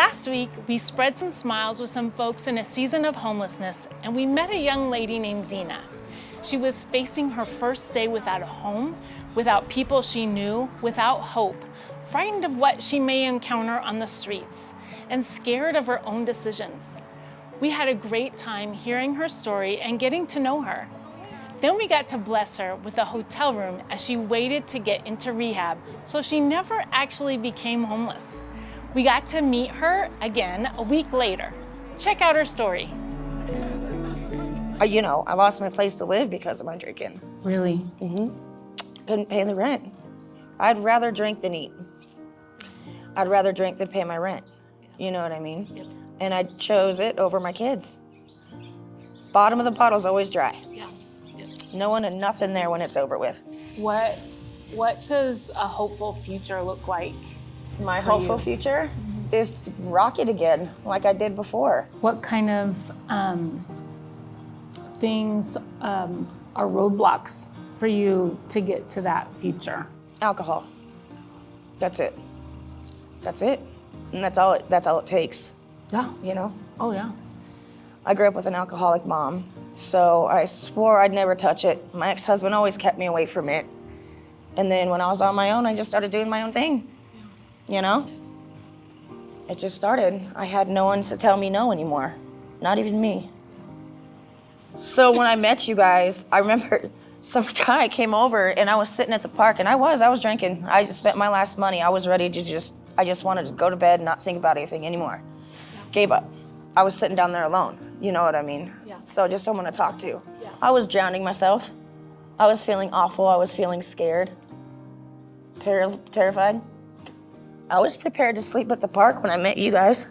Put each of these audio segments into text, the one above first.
Last week, we spread some smiles with some folks in a season of homelessness, and we met a young lady named Dena. She was facing her first day without a home, without people she knew, without hope, frightened of what she may encounter on the streets, and scared of her own decisions. We had a great time hearing her story and getting to know her. Then we got to bless her with a hotel room as she waited to get into rehab, so she never actually became homeless. We got to meet her again a week later. Check out her story. I lost my place to live because of my drinking. Really? Couldn't pay the rent. I'd rather drink than eat. I'd rather drink than pay my rent. You know what I mean? Yep. And I chose it over my kids. Bottom of the bottle's always dry. Yeah. No one and nothing there when it's over with. What does a hopeful future look like? My hopeful future is to rock it again like I did before. What kind of things are roadblocks for you to get to that future? Alcohol. That's it. That's it. And that's all it takes. Yeah. You know? Oh, yeah. I grew up with an alcoholic mom, so I swore I'd never touch it. My ex-husband always kept me away from it. And then when I was on my own, I just started doing my own thing. You know? It just started. I had no one to tell me no anymore. Not even me. So when I met you guys, I remember some guy came over and I was sitting at the park and I was drinking. I just spent my last money. I was ready to I just wanted to go to bed and not think about anything anymore. Gave up. I was sitting down there alone. You know what I mean? Yeah. So just someone to talk to. Yeah. I was drowning myself. I was feeling awful. I was feeling scared. Terrified. I was prepared to sleep at the park when I met you guys.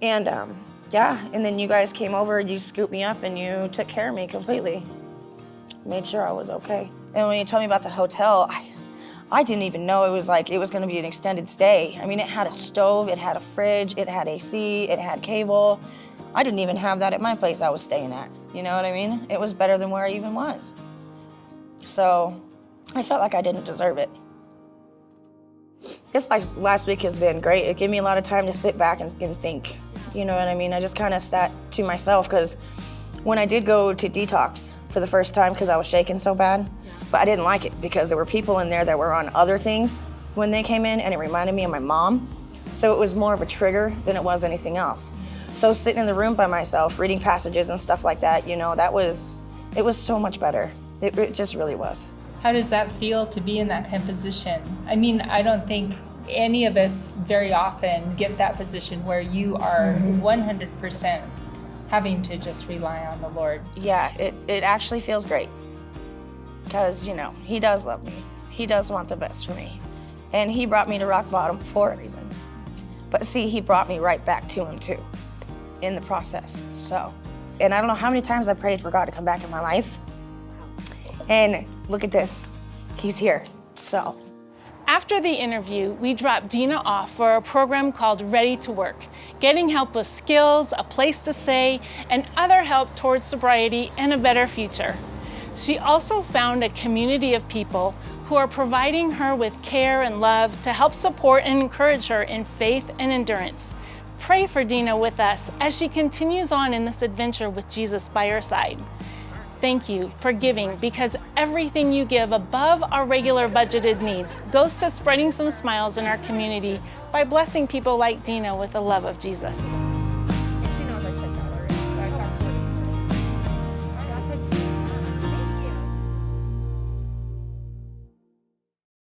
And and then you guys came over, you scooped me up and you took care of me completely. Made sure I was okay. And when you told me about the hotel, I didn't even know it was gonna be an extended stay. I mean, it had a stove, it had a fridge, it had AC, it had cable. I didn't even have that at my place I was staying at. You know what I mean? It was better than where I even was. So I felt like I didn't deserve it. This last week has been great. It gave me a lot of time to sit back and think. You know what I mean? I just kind of sat to myself because when I did go to detox for the first time because I was shaking so bad, but I didn't like it because there were people in there that were on other things when they came in and it reminded me of my mom. So it was more of a trigger than it was anything else. So sitting in the room by myself, reading passages and stuff like that, it was so much better. It just really was. How does that feel to be in that kind of position? I mean, I don't think any of us very often get that position where you are 100% having to just rely on the Lord. Yeah, it actually feels great. Because, he does love me. He does want the best for me. And he brought me to rock bottom for a reason. But see, he brought me right back to him too, in the process, so. And I don't know how many times I prayed for God to come back in my life. And look at this, he's here, so. After the interview, we dropped Dena off for a program called Ready to Work, getting help with skills, a place to stay, and other help towards sobriety and a better future. She also found a community of people who are providing her with care and love to help support and encourage her in faith and endurance. Pray for Dena with us as she continues on in this adventure with Jesus by her side. Thank you for giving, because everything you give above our regular budgeted needs goes to spreading some smiles in our community by blessing people like Dena with the love of Jesus.